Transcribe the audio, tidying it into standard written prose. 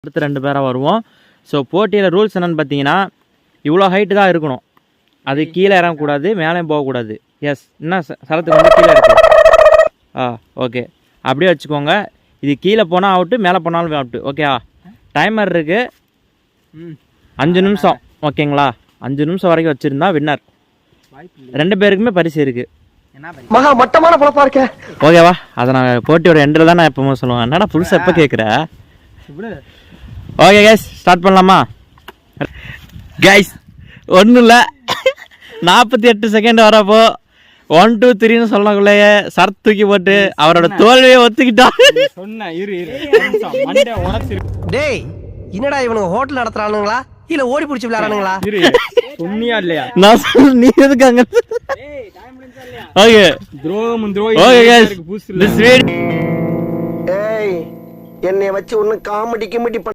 அடுத்து 2 பேராக வருவோம். ஸோ போட்டியில் ரூல்ஸ் என்னென்னு பார்த்தீங்கன்னா, இவ்வளோ ஹைட்டு தான் இருக்கணும். அது கீழே இறங்கக்கூடாது, மேலேயும் போகக்கூடாது. எஸ், என்ன சரத்துக்கு வந்து கீழே இருக்குது. ஓகே, அப்படியே வச்சுக்கோங்க. இது கீழே போனால் அவுட்டு, மேலே போனாலும் அவுட்டு. ஓகேவா? டைமர் இருக்குது, 5 நிமிஷம். ஓகேங்களா? 5 நிமிஷம் வரைக்கும் வச்சுருந்தா வின்னர். 2 பேருக்குமே பரிசு இருக்குது. மகா மட்டமான பொழப்பா இருக்க. ஓகேவா? அதை நான் போட்டியோட எண்டில் தான் நான் எப்பவுமே சொல்லுவேன். என்னடா புதுசாக எப்போ கேட்குற? ஓகே கைஸ், ஸ்டார்ட் பண்ணலாமா? கைஸ், ஒன்றும் இல்லை, 48 செகண்ட் வரப்போ 1 2 3ன்னு சொல்லக்குள்ளேயே சரத் தூக்கி போட்டு அவரோட தோல்வியை ஒத்துக்கிட்டான். டேய், என்னடா இவனுங்க ஹோட்டல் நடத்துறானுங்களா இல்ல ஓடி பிடிச்சி விளையாடுறானுங்களா? சொன்னியா இல்லையா? நான் நீ எதுக்கு அங்க? Okay okay guys, this video ஏய், என்னைய வச்சு ஒன்னும் காமெடி கிமெடி